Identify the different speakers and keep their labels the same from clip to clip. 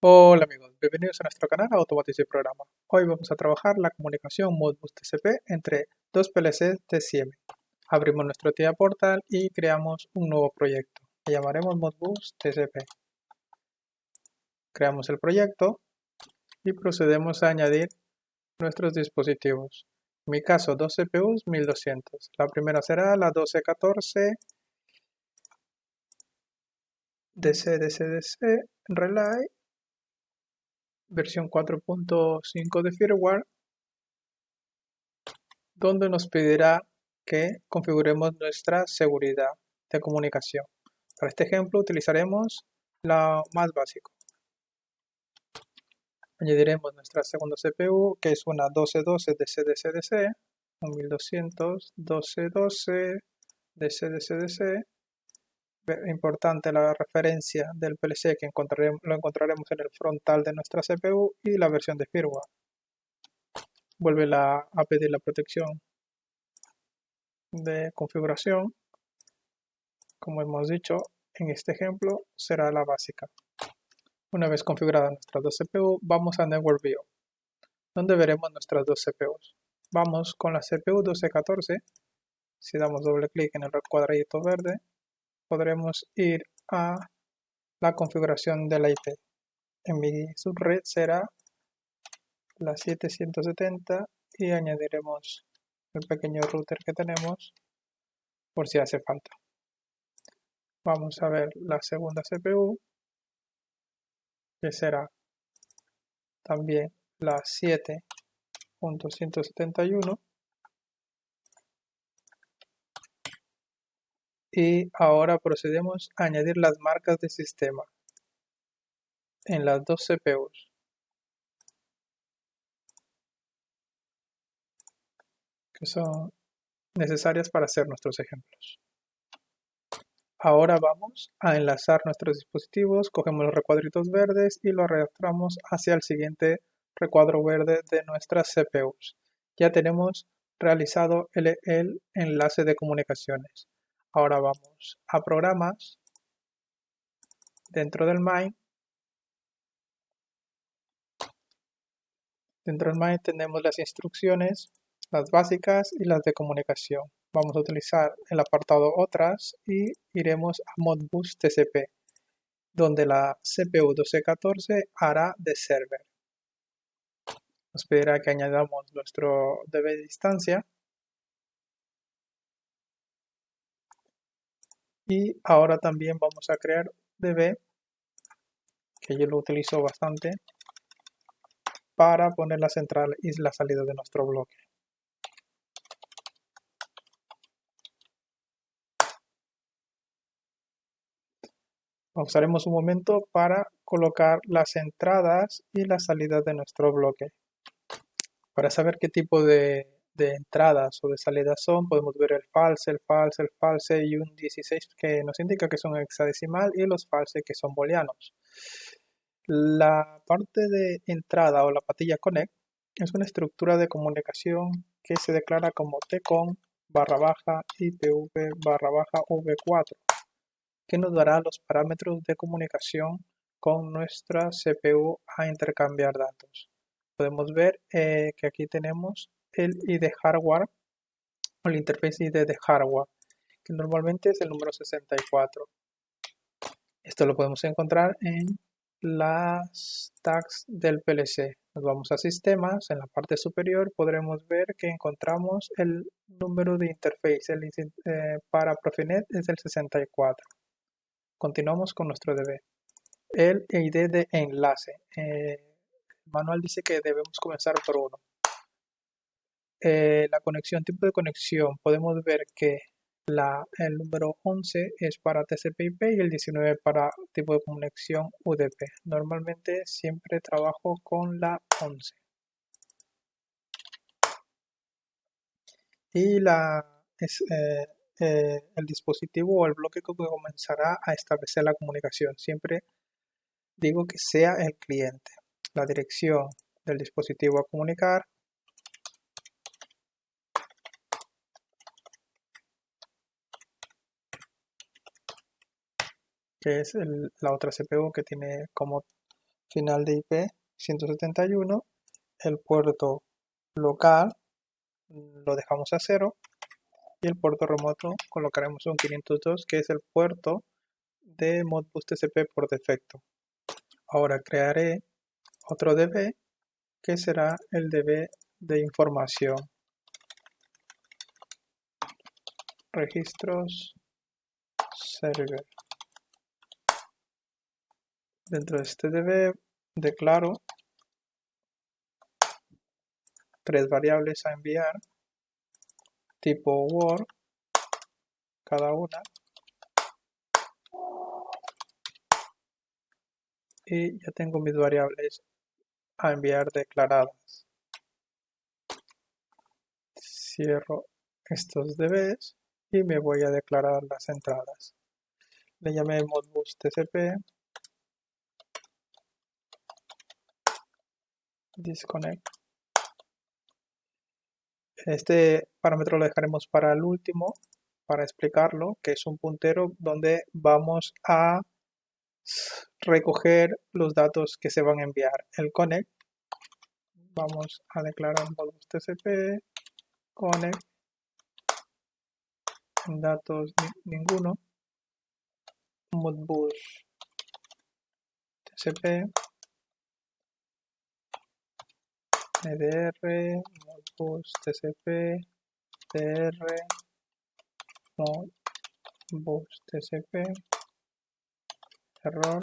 Speaker 1: Hola amigos, bienvenidos a nuestro canal Automatiza y Programa. Hoy vamos a trabajar la comunicación Modbus TCP entre dos PLCs TCM. Abrimos nuestro TIA Portal y creamos un nuevo proyecto. Le llamaremos Modbus TCP. Creamos el proyecto y procedemos a añadir nuestros dispositivos. En mi caso, dos CPUs 1200. La primera será la 1214 DC Relay, versión 4.5 de firmware, donde nos pedirá que configuremos nuestra seguridad de comunicación. Para este ejemplo utilizaremos la más básico. Añadiremos nuestra segunda CPU, que es una 1212 DC-DC-DC, un 1200 1212 DC-DC-DC. Importante la referencia del PLC que lo encontraremos en el frontal de nuestra CPU y la versión de firmware. Vuelve a pedir la protección de configuración. Como hemos dicho, en este ejemplo será la básica. Una vez configurada nuestras dos CPU, vamos a Network View, donde veremos nuestras dos CPUs. Vamos con la CPU 1214. Si damos doble clic en el cuadradito verde, podremos ir a la configuración de la IP. En mi subred será la 7170 y añadiremos el pequeño router que tenemos por si hace falta. Vamos a ver la segunda CPU, que será también la 7.171, y ahora procedemos a añadir las marcas de sistema en las dos CPUs, que son necesarias para hacer nuestros ejemplos. Ahora vamos a enlazar nuestros dispositivos, cogemos los recuadritos verdes y lo arrastramos hacia el siguiente recuadro verde de nuestras CPUs. Ya tenemos realizado el enlace de comunicaciones. Ahora vamos a programas, dentro del main. Dentro del main tenemos las instrucciones, las básicas y las de comunicación. Vamos a utilizar el apartado otras y iremos a Modbus TCP, donde la CPU 1214 hará de server. Nos pedirá que añadamos nuestro DB de distancia. Y ahora también vamos a crear DB, que yo lo utilizo bastante, para poner la central y la salida de nuestro bloque. Pausaremos un momento para colocar las entradas y las salidas de nuestro bloque. Para saber qué tipo de entradas o de salidas son, podemos ver el false y un 16 que nos indica que son hexadecimal y los false que son booleanos. La parte de entrada o la patilla connect es una estructura de comunicación que se declara como tcon /IPv /v4, que nos dará los parámetros de comunicación con nuestra CPU a intercambiar datos. Podemos ver que aquí tenemos el ID hardware o el interface ID de hardware, que normalmente es el número 64. Esto lo podemos encontrar en las tags del PLC. Nos vamos a sistemas, en la parte superior podremos ver que encontramos el número de interface, para Profinet es el 64. Continuamos con nuestro DB. El ID de enlace. El manual dice que debemos comenzar por uno. La conexión, tipo de conexión, podemos ver que el número 11 es para TCP/IP y el 19 para tipo de conexión UDP. Normalmente siempre trabajo con la 11. Y el dispositivo o el bloque que comenzará a establecer la comunicación. Siempre digo que sea el cliente. La dirección del dispositivo a comunicar, que es la otra CPU que tiene como final de IP 171, el puerto local lo dejamos a 0 y el puerto remoto colocaremos un 502, que es el puerto de Modbus TCP por defecto. Ahora crearé otro DB que será el DB de información. Registros server. Dentro de este DB declaro 3 variables a enviar, tipo Word, cada una, y ya tengo mis variables a enviar declaradas. Cierro estos DBs y me voy a declarar las entradas. Le llamé Modbus TCP, disconnect. Este parámetro lo dejaremos para el último, para explicarlo, que es un puntero donde vamos a recoger los datos que se van a enviar. El connect, vamos a declarar Modbus TCP, connect, datos ninguno, Modbus TCP, EDR, Modbus TCP, DR, Modbus TCP, error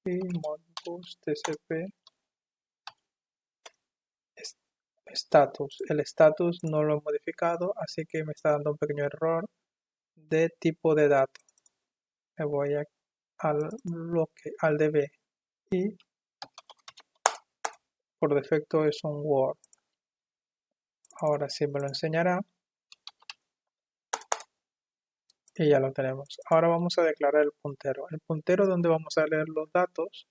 Speaker 1: y Modbus TCP status. El status no lo he modificado, así que me está dando un pequeño error de tipo de dato. Me voy al bloque, al DB, y por defecto es un Word. Ahora sí me lo enseñará y ya lo tenemos. Ahora vamos a declarar el puntero. El puntero donde vamos a leer los datos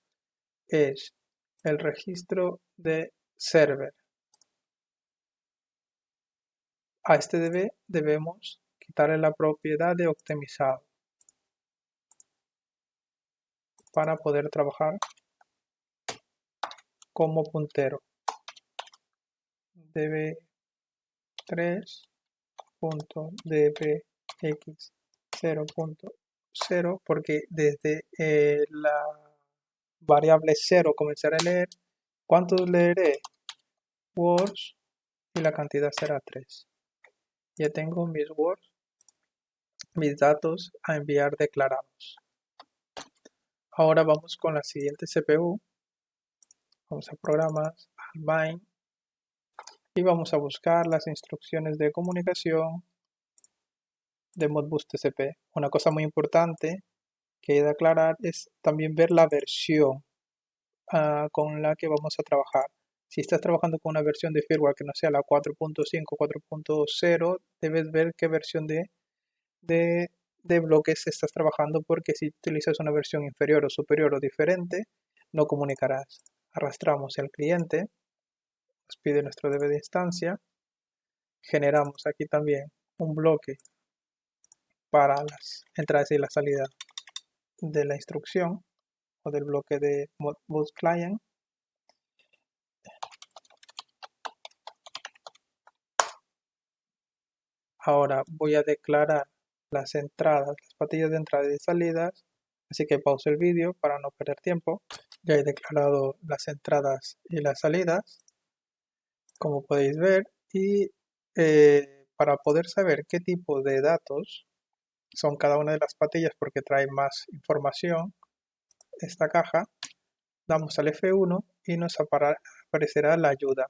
Speaker 1: es el registro de server. A este DB debemos quitarle la propiedad de optimizado para poder trabajar como puntero. db3.dbx0.0, porque desde la variable 0 comenzaré a leer. ¿Cuántos leeré? Words, y la cantidad será 3. Ya tengo mis words, mis datos a enviar declarados. Ahora vamos con la siguiente CPU. Vamos a programas, al bind, y vamos a buscar las instrucciones de comunicación de Modbus TCP. Una cosa muy importante que he de aclarar es también ver la versión con la que vamos a trabajar. Si estás trabajando con una versión de firmware que no sea la 4.5, 4.0, debes ver qué versión de bloques estás trabajando, porque si utilizas una versión inferior o superior o diferente, no comunicarás. Arrastramos el cliente, nos pide nuestro DB de instancia, generamos aquí también un bloque para las entradas y la salida de la instrucción o del bloque de Modbus Client. Ahora voy a declarar las entradas, las patillas de entrada y de salidas, así que pauso el vídeo para no perder tiempo. Ya he declarado las entradas y las salidas, como podéis ver, y para poder saber qué tipo de datos son cada una de las patillas, porque trae más información esta caja, damos al F1 y nos aparecerá la ayuda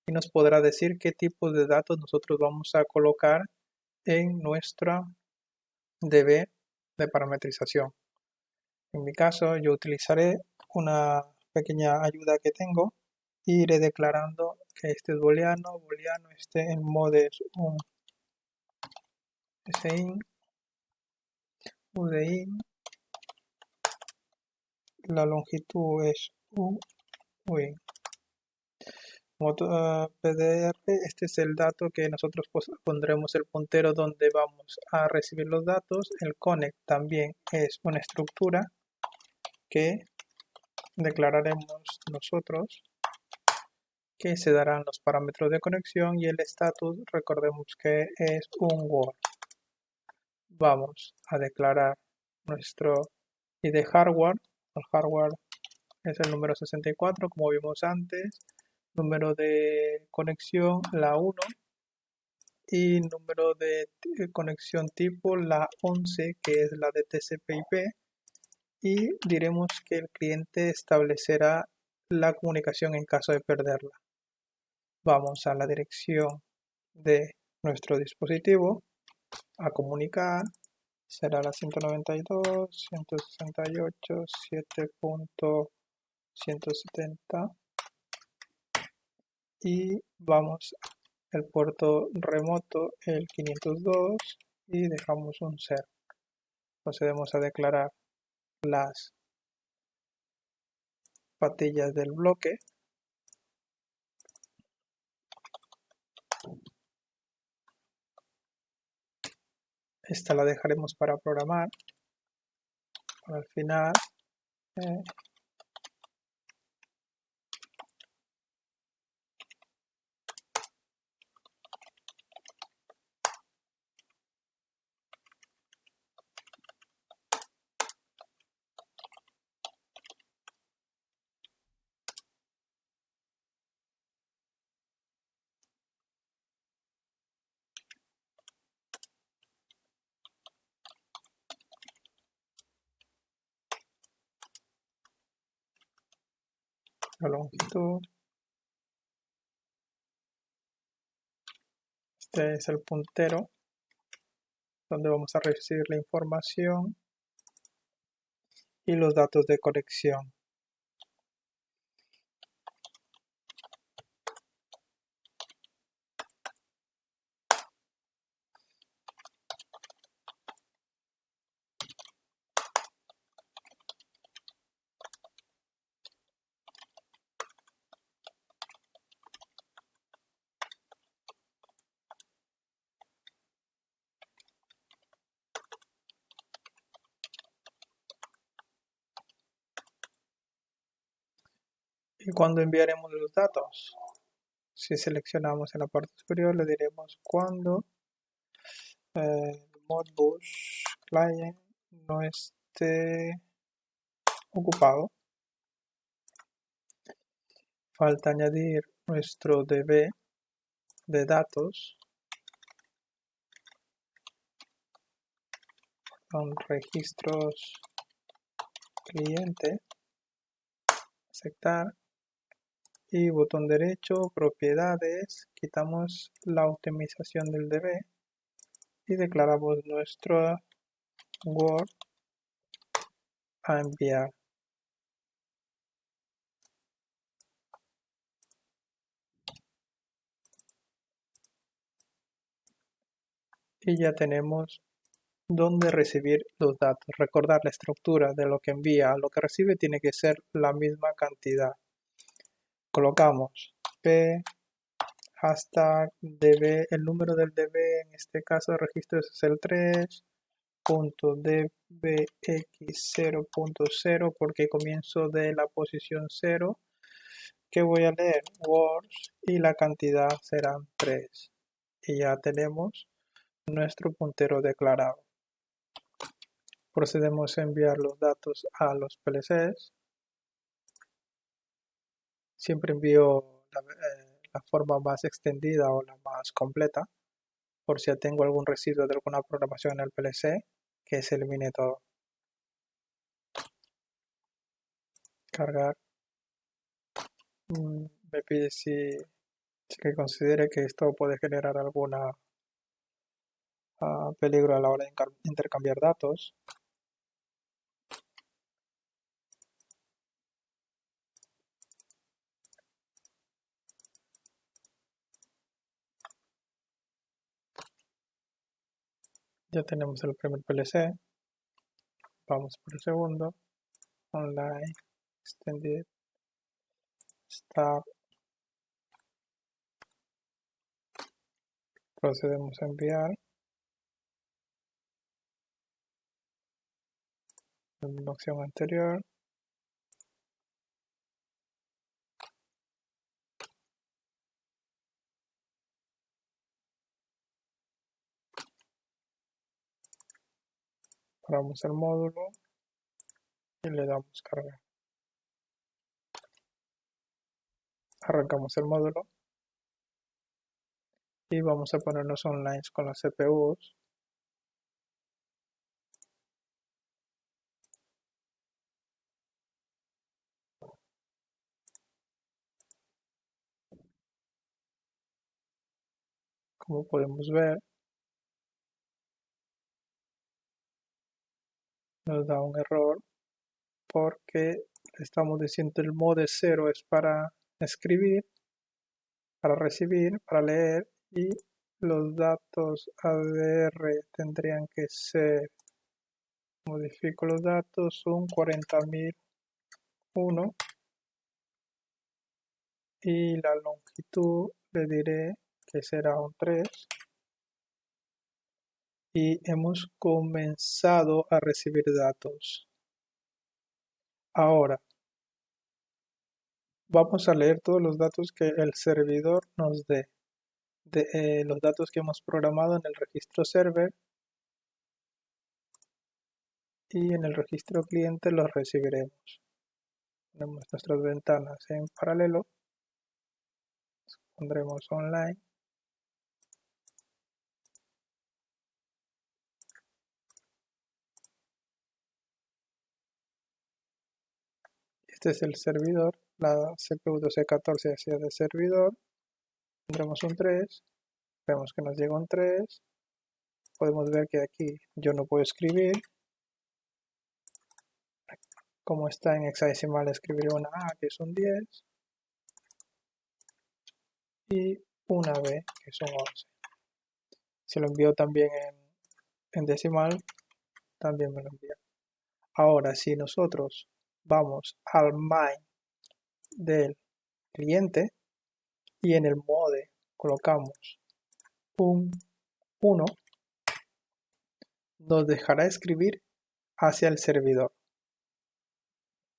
Speaker 1: y nos podrá decir qué tipo de datos nosotros vamos a colocar en nuestra DB de parametrización. En mi caso, yo utilizaré una pequeña ayuda que tengo e iré declarando que este es booleano, este en modes un sin, udein, la longitud es uin. PDR, este es el dato que nosotros pondremos el puntero donde vamos a recibir los datos. El connect también es una estructura que declararemos nosotros que se darán los parámetros de conexión y el estatus, recordemos que es un Word. Vamos a declarar nuestro ID hardware. El hardware es el número 64, como vimos antes. Número de conexión, la 1. Y número de conexión tipo, la 11, que es la de TCP/IP. Y diremos que el cliente establecerá la comunicación en caso de perderla. Vamos a la dirección de nuestro dispositivo a comunicar. Será la 192.168.7.170 y vamos al puerto remoto el 502 y dejamos un 0. Procedemos a declarar las patillas del bloque. Esta la dejaremos para programar. Al final la longitud. Este es el puntero donde vamos a recibir la información y los datos de conexión. ¿Y cuándo enviaremos los datos? Si seleccionamos en la parte superior, le diremos cuando Modbus Client no esté ocupado. Falta añadir nuestro DB de datos con registros cliente, aceptar y botón derecho, propiedades, quitamos la optimización del DB y declaramos nuestro Word a enviar. Y ya tenemos dónde recibir los datos. Recordar la estructura de lo que envía a lo que recibe tiene que ser la misma cantidad. Colocamos p hashtag db, el número del db en este caso de registro es el 3.dbx0.0 porque comienzo de la posición 0 que voy a leer words y la cantidad serán 3 y ya tenemos nuestro puntero declarado. Procedemos a enviar los datos a los PLCs. Siempre envío la forma más extendida o la más completa, por si tengo algún residuo de alguna programación en el PLC, que se elimine todo. Cargar. Me pide si que considere que esto puede generar alguna peligro a la hora de intercambiar datos. Ya tenemos el primer PLC. Vamos por el segundo. Online, extended, start. Procedemos a enviar. La misma opción anterior. Paramos el módulo y le damos cargar. Arrancamos el módulo y vamos a ponernos online con las CPUs. Como podemos ver, nos da un error porque estamos diciendo el mode 0 es para escribir, para recibir, para leer, y los datos ADR tendrían que ser, modifico los datos, un 40.001 y la longitud le diré que será un 3 y hemos comenzado a recibir datos. Ahora vamos a leer todos los datos que el servidor nos dé, los datos que hemos programado en el registro server, y en el registro cliente los recibiremos. Tenemos nuestras ventanas en paralelo, pondremos online este es el servidor, la CPU 1214 hacia el servidor, pondremos un 3, vemos que nos llega un 3, podemos ver que aquí yo no puedo escribir, como está en hexadecimal escribiré una A que es un 10 y una B que son 11. Si lo envío también en decimal, también me lo envía. Ahora, si nosotros vamos al main del cliente y en el mode colocamos un 1, nos dejará escribir hacia el servidor.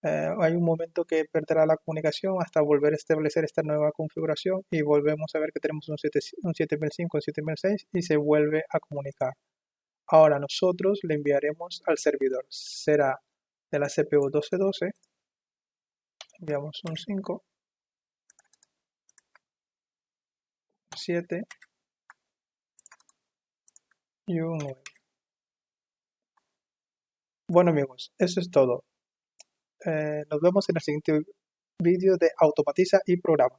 Speaker 1: Hay un momento que perderá la comunicación hasta volver a establecer esta nueva configuración y volvemos a ver que tenemos un 7005, un 7006 y se vuelve a comunicar. Ahora nosotros le enviaremos al servidor. Será de la CPU 1212, enviamos un 5, 7 y un 9. Bueno amigos, eso es todo. Nos vemos en el siguiente vídeo de Automatiza y Programa.